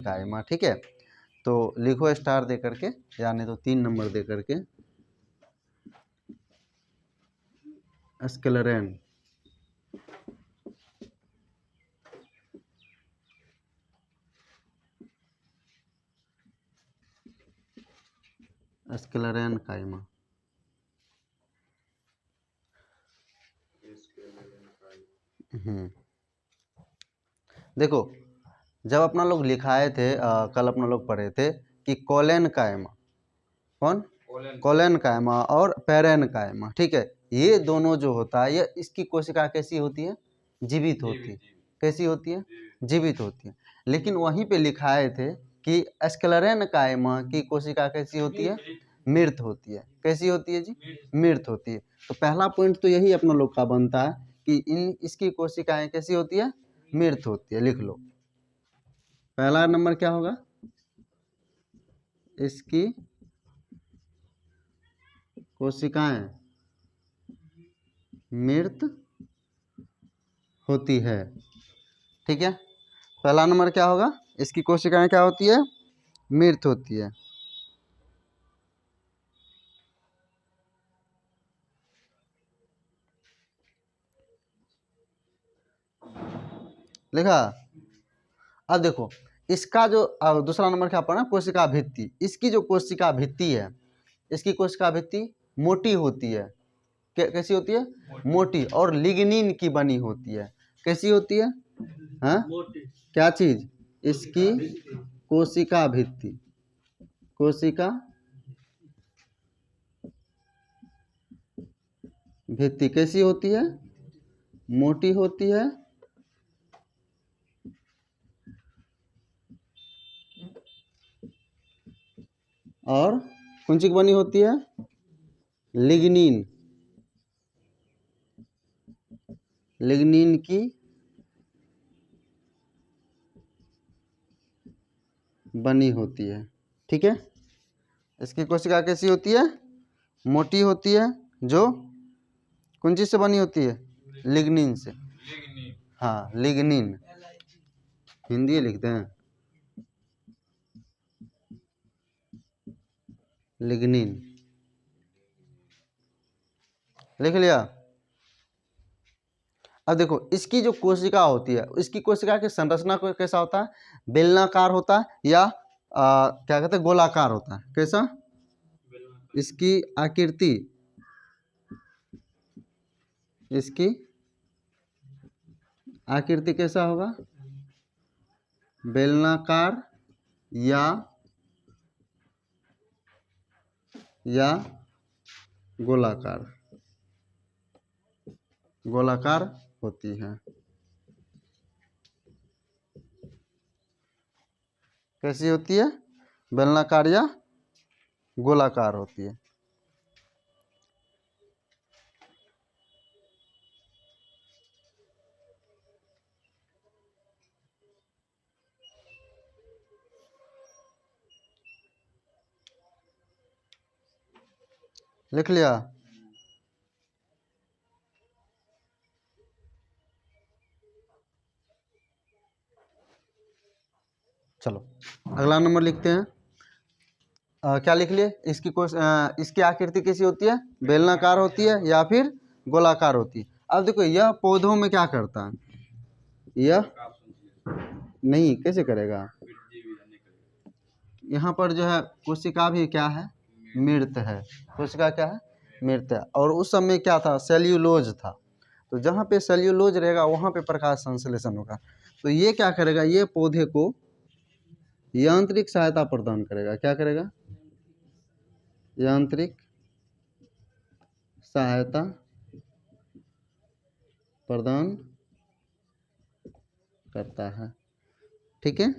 कायमा। ठीक है, तो लिखो स्टार दे करके, यानी तो 3 नंबर दे करके। स्क्लेरेन, स्क्लेरेन कायमा। देखो, जब अपना लोग लिखाए थे कल अपना लोग पढ़े थे कि कोलेन कायमा, कौन कोलेन कायमा और पेरेन कायमा। ठीक है, ये दोनों जो होता है, ये इसकी कोशिका कैसी होती है? जीवित होती है। कैसी होती है? जीवित होती है। लेकिन वहीं पे लिखाए थे कि स्क्लेरेन कायमा की कोशिका कैसी होती है? मृत होती है। कैसी होती है जी? मृत होती है। तो पहला पॉइंट तो यही अपना लोग का बनता है कि इसकी कोशिकाएं कैसी होती है? मृत होती है। लिख लो, पहला नंबर क्या होगा? इसकी कोशिकाएं मृत होती है। ठीक है, पहला नंबर क्या होगा? इसकी कोशिकाएं क्या होती है? मृत होती है। लिखा? अब देखो, इसका जो दूसरा नंबर क्या पड़ा? कोशिका भित्ति। इसकी जो कोशिका भित्ति है, इसकी कोशिका भित्ति मोटी होती है। कैसी होती है? मोटी, और लिग्निन की बनी होती है। कैसी होती है? हाँ, क्या चीज? इसकी कोशिका भित्ति, कोशिका भित्ति कैसी होती है? मोटी होती है और कौन सी की बनी होती है? लिग्निन, लिग्निन की बनी होती है। ठीक है, इसकी कोशिका कैसी होती है? मोटी होती है, जो कौन चीज से बनी होती है? लिग्निन से। हाँ, लिग्निन, हिंदी लिखते हैं, लिग्निन। लिख लिया? अब देखो, इसकी जो कोशिका होती है, इसकी कोशिका की संरचना को कैसा होता है? बेलनाकार होता है या क्या कहते हैं, गोलाकार होता है। कैसा? इसकी आकृति, इसकी आकृति कैसा होगा? बेलनाकार या गोलाकार, गोलाकार होती है। कैसी होती है? बेलनाकार या गोलाकार होती है। लिख लिया? चलो अगला नंबर लिखते हैं। क्या लिख लिए? इसकी आकृति कैसी होती है? बेलनाकार होती है या फिर गोलाकार होती है। अब देखो, यह पौधों में क्या करता है? यह नहीं, कैसे करेगा? यहाँ पर जो है कोशिका भी क्या है? मृत है। कोशिका क्या है? मृत है। और उस समय क्या था? सेल्यूलोज था। तो जहाँ पे सेल्यूलोज रहेगा वहाँ पे प्रकाश संश्लेषण होगा। तो ये क्या करेगा? ये पौधे को यांत्रिक सहायता प्रदान करेगा। क्या करेगा? यांत्रिक सहायता प्रदान करता है। ठीक है,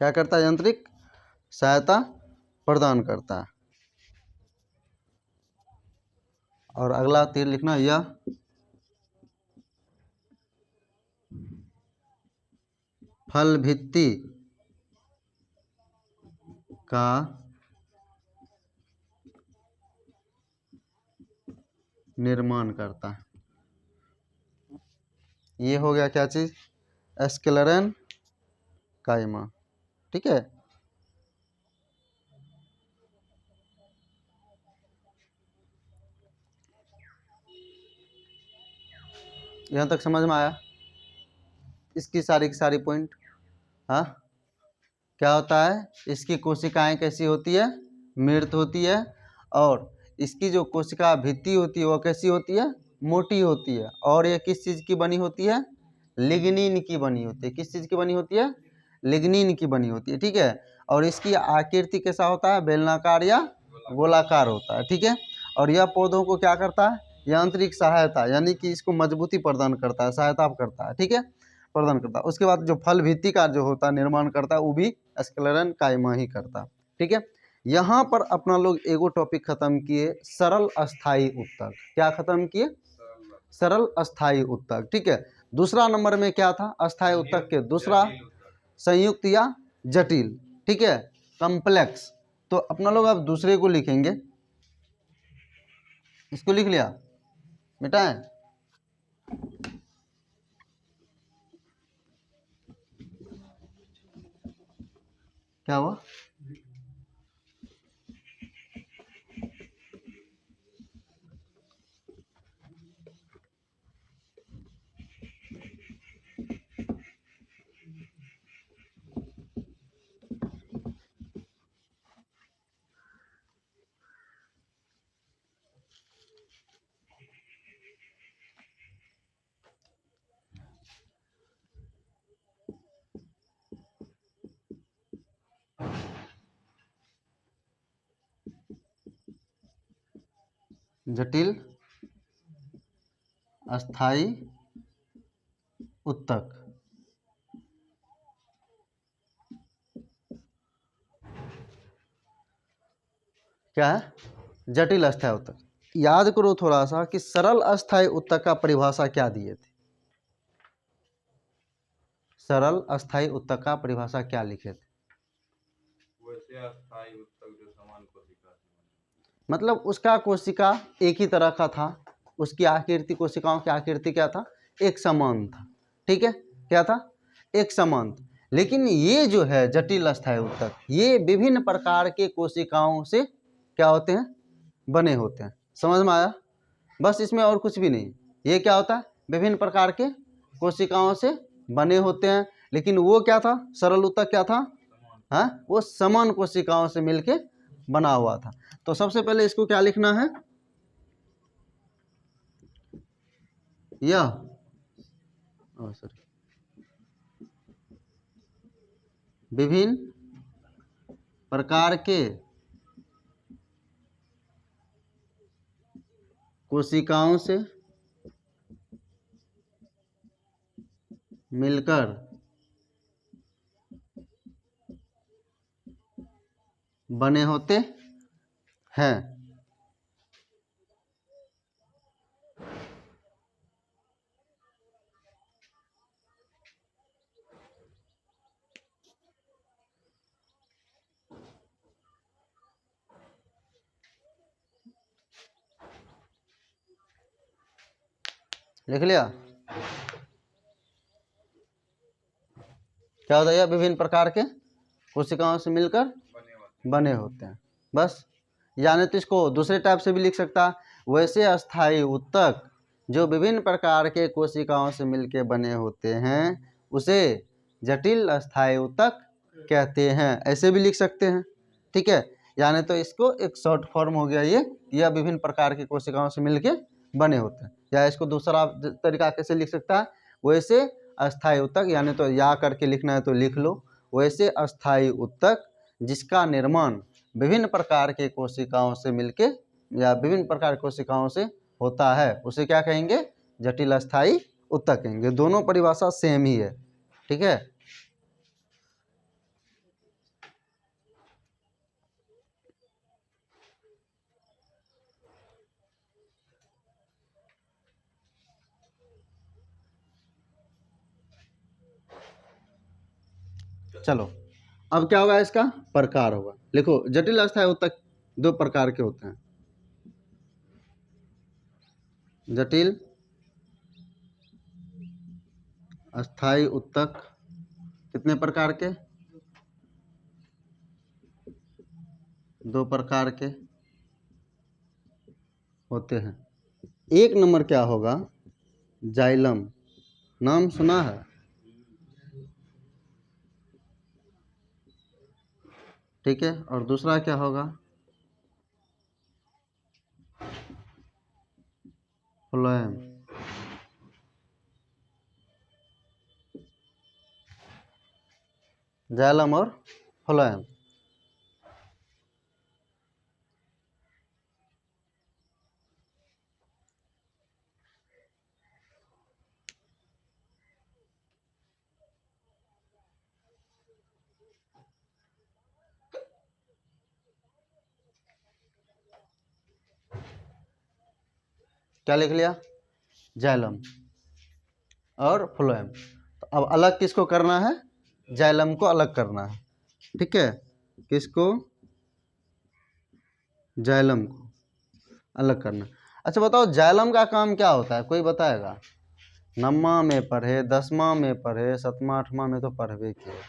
क्या करता है? यांत्रिक सहायता प्रदान करता है। और अगला तीर लिखना, यह फल भित्ति का निर्माण करता है। ये हो गया क्या चीज? स्क्लेरेन कायमा। ठीक है, यहाँ तक समझ में आया इसकी सारी की सारी पॉइंट। हाँ, क्या होता है, इसकी कोशिकाएं कैसी होती है, मृत होती है, और इसकी जो कोशिका भित्ति होती है वो कैसी होती है, मोटी होती है, और ये किस चीज़ की बनी होती है, लिग्निन की बनी होती है। किस चीज़ की बनी होती है, लिग्निन की बनी होती है। ठीक है, और इसकी आकृति कैसा होता है, बेलनाकार या गोलाकार होता है। ठीक है, और यह पौधों को क्या करता है, यांत्रिक सहायता यानी कि इसको मजबूती प्रदान करता है, सहायता करता है। ठीक है, प्रदान करता है। उसके बाद जो फल भित्ति का जो होता है निर्माण करता है वो भी स्क्लेरन कायमा ही करता है। ठीक है, यहाँ पर अपना लोग एगो टॉपिक खत्म किए, सरल अस्थाई उत्तक। क्या खत्म किए, सरल अस्थाई उत्तक। ठीक है, दूसरा नंबर में क्या था अस्थाई उत्तक के, दूसरा संयुक्त या जटिल। ठीक है, कॉम्प्लेक्स। तो अपना लोग अब दूसरे को लिखेंगे, इसको लिख लिया मिटाएं, क्या हुआ, जटिल अस्थाई उत्तक। क्या है, जटिल अस्थाई उत्तक। याद करो थोड़ा सा कि सरल अस्थाई उत्तक का परिभाषा क्या दिए थे, सरल अस्थाई उत्तक का परिभाषा क्या लिखे थे, वैसे अस्थाई उत्तक जो समान कोशिका से मतलब उसका कोशिका एक ही तरह का था, उसकी आकृति, कोशिकाओं की आकृति क्या था, एक समान था। ठीक है, क्या था, एक समान था। लेकिन ये जो है जटिल अस्थाई उत्तक, ये विभिन्न प्रकार के कोशिकाओं से क्या होते हैं, बने होते हैं। समझ में आया, बस इसमें और कुछ भी नहीं। ये क्या होता है, विभिन्न प्रकार के कोशिकाओं से बने होते हैं। लेकिन वो क्या था, सरल उत्तक क्या था, हाँ, वो समान कोशिकाओं से मिलके बना हुआ था। तो सबसे पहले इसको क्या लिखना है, यह सॉरी, विभिन्न प्रकार के कोशिकाओं से मिलकर बने होते हैं। लिख लिया, क्या होता है, विभिन्न प्रकार के कोशिकाओं से मिलकर बने होते हैं। बस, यानी तो इसको दूसरे टाइप से भी लिख सकता है, वैसे अस्थाई उत्तक जो विभिन्न प्रकार के कोशिकाओं से मिलकर बने होते हैं उसे जटिल अस्थाई उत्तक कहते हैं, ऐसे भी लिख सकते हैं। ठीक है, यानी तो इसको एक शॉर्ट फॉर्म हो गया ये, यह विभिन्न प्रकार की कोशिकाओं से मिलकर बने होते हैं। या इसको दूसरा तरीका कैसे लिख सकता है, वैसे अस्थाई उत्तक, यानी तो या करके लिखना है तो लिख लो, वैसे अस्थाई उत्तक जिसका निर्माण विभिन्न प्रकार के कोशिकाओं से मिलके या विभिन्न प्रकार की कोशिकाओं से होता है उसे क्या कहेंगे, जटिल अस्थाई उत्तक कहेंगे। दोनों परिभाषा सेम ही है। ठीक है, चलो अब क्या होगा, इसका प्रकार होगा। लिखो, जटिल अस्थाई उत्तक दो प्रकार के होते हैं, जटिल अस्थाई उत्तक कितने प्रकार के? 2 प्रकार के होते हैं। एक नंबर क्या होगा? जाइलम, नाम सुना है? ठीक है, और दूसरा क्या होगा? फ्लोएम। जाइलम और फ्लोएम। क्या लिख लिया? जाइलम और फ्लोएम। तो अब अलग किसको करना है? जाइलम को अलग करना है। ठीक है, किसको? जाइलम को अलग करना। अच्छा बताओ, जाइलम का काम क्या होता है? कोई बताएगा? 9वां में पढ़े, 10वां में पढ़े, 7वां 8वां में तो पढ़वे किए।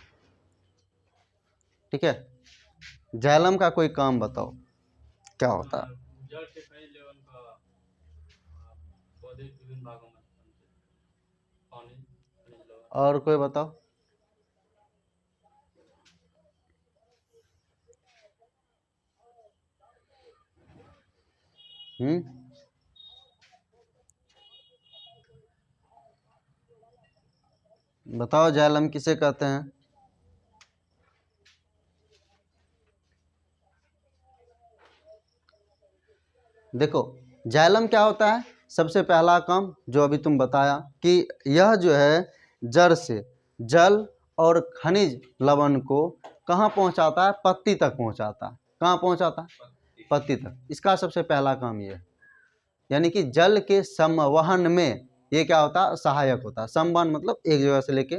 ठीक है, जाइलम का कोई काम बताओ क्या होता है? जड़ के कई लेवल का पौधे के विभिन्न भागों में पानी खनिज लवण। और कोई बताओ। बताओ जाइलम किसे कहते हैं? देखो, जाइलम क्या होता है? सबसे पहला काम जो अभी तुम बताया कि यह जो है जड़ से जल और खनिज लवण को कहाँ पहुंचाता है? पत्ती तक पहुंचाता है। कहाँ पहुंचाता है? पत्ती तक। इसका सबसे पहला काम ये है। यानी कि जल के संवहन में ये क्या होता है? सहायक होता है। संवहन मतलब एक जगह से लेके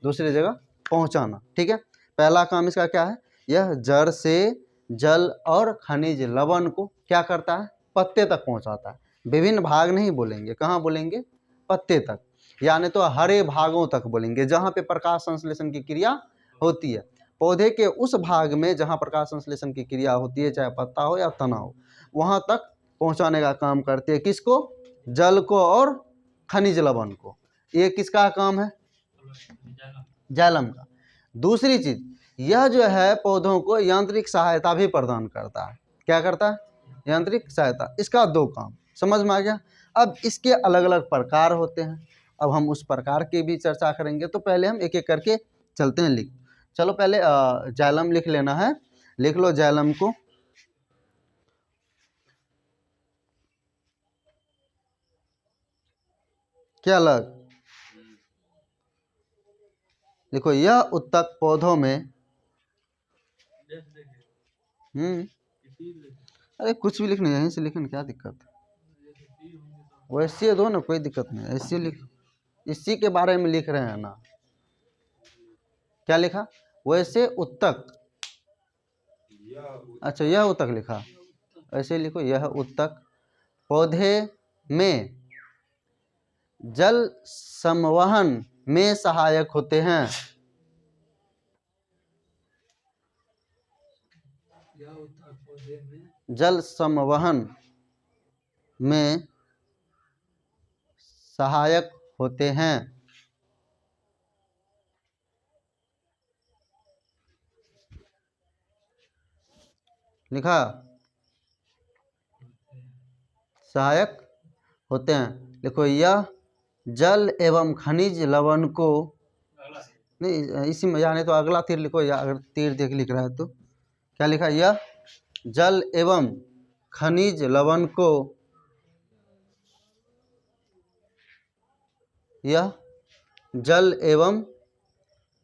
दूसरी जगह पहुंचाना। ठीक है, पहला काम इसका क्या है? यह जड़ से जल और खनिज लवण को क्या करता है? पत्ते तक पहुंचाता है। विभिन्न भाग नहीं बोलेंगे, कहाँ बोलेंगे? पत्ते तक, यानी तो हरे भागों तक बोलेंगे जहाँ पे प्रकाश संश्लेषण की क्रिया होती है। पौधे के उस भाग में जहाँ प्रकाश संश्लेषण की क्रिया होती है, चाहे पत्ता हो या तना हो, वहाँ तक पहुँचाने का काम करते हैं। किसको? जल को और खनिज लवण को। ये किसका काम है? जाइलम का। दूसरी चीज, यह जो है पौधों को यांत्रिक सहायता भी प्रदान करता है। क्या करता है? यांत्रिक सहायता। इसका 2 काम समझ में आ गया। अब इसके अलग अलग प्रकार होते हैं, अब हम उस प्रकार की भी चर्चा करेंगे। तो पहले हम एक एक करके चलते हैं। लिख चलो, पहले जाइलम लिख लेना है। लिख लो जाइलम को। क्या अलग? देखो, यह उत्तक पौधों में अरे कुछ भी लिखना, यहीं से लिखना, क्या दिक्कत है? वैसे दो ना, कोई दिक्कत नहीं, ऐसे लिख। इसी के बारे में लिख रहे हैं ना। क्या लिखा? वैसे उत्तक। अच्छा, यह उत्तक लिखा। ऐसे लिखो, यह उत्तक पौधे में जल संवहन में सहायक होते हैं। जल संवहन में सहायक होते हैं। लिखा? सहायक होते हैं। देखो, यह जल एवं खनिज लवण को नहीं, इसी में यानी तो अगला तीर लिखो, या अगर तीर देख लिख रहा है तो क्या लिखा? यह जल एवं खनिज लवण को, यह जल एवं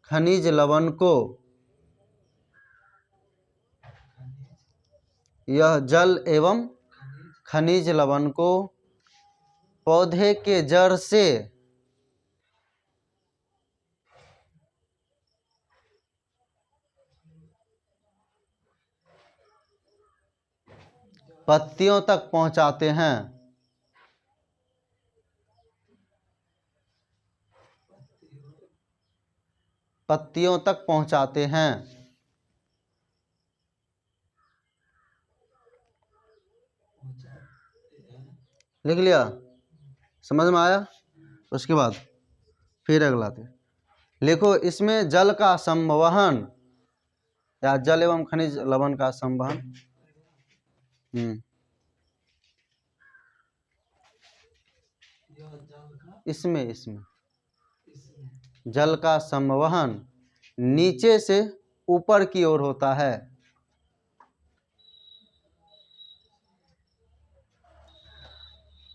खनिज लवण को, यह जल एवं खनिज लवण को पौधे के जड़ से पत्तियों तक पहुंचाते हैं। पत्तियों तक पहुंचाते हैं। लिख लिया, समझ में आया? उसके बाद फिर अगला थे, लिखो इसमें जल का संवहन या जल एवं खनिज लवण का संवहन। इसमें जल का संवहन नीचे से ऊपर की ओर होता है।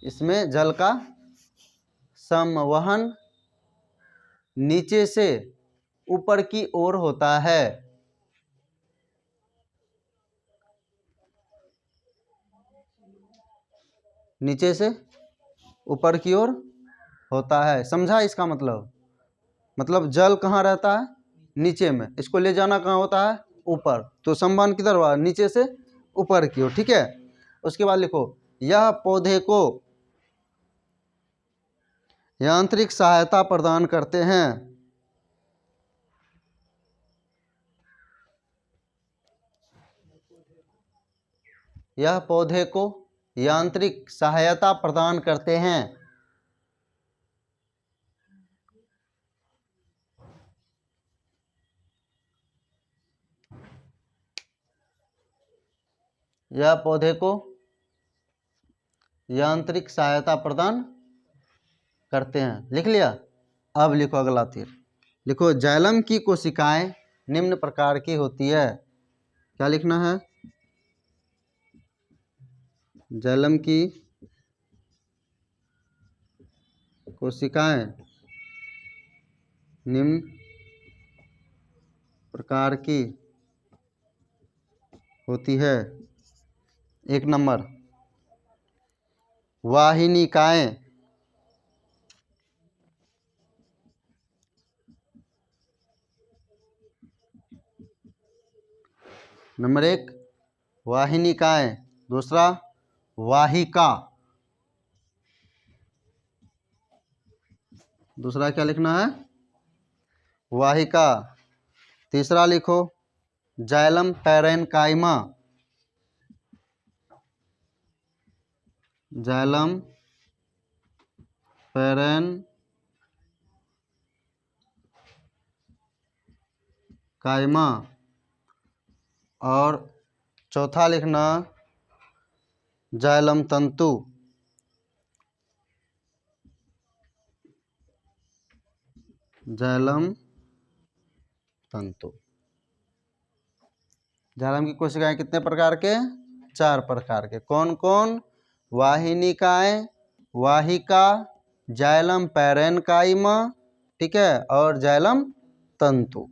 इसमें जल का संवहन नीचे से ऊपर की ओर होता है। नीचे से ऊपर की ओर होता है, समझा? इसका मतलब जल कहाँ रहता है? नीचे में, इसको ले जाना कहाँ होता है? ऊपर। तो संवहन किधर हुआ? नीचे से ऊपर की ओर, ठीक है। उसके बाद लिखो यह पौधे को यांत्रिक सहायता प्रदान करते हैं। यह पौधे को यांत्रिक सहायता प्रदान करते हैं। यह पौधे को यांत्रिक सहायता प्रदान करते हैं। लिख लिया? अब लिखो अगला तीर, लिखो जाइलम की कोशिकाएं निम्न प्रकार की होती है। क्या लिखना है? जाइलम की कोशिकाएं निम्न प्रकार की होती है। 1 नंबर वाहिनिकाएं। नंबर 1 वाहिनिकाएं, दूसरा वाहिका। दूसरा क्या लिखना है? वाहिका। तीसरा लिखो जाइलम पैरेन्काइमा। Xylem parenchyma. और चौथा लिखना जाइलम तंतु। जाइलम तंतु। जाइलम की कोशिकाएं कितने प्रकार के? 4 प्रकार के। कौन कौन? वाहिनिकाएं, वाहिका, जाइलम पैरेन्काइमा, ठीक है, और जाइलम तंतु।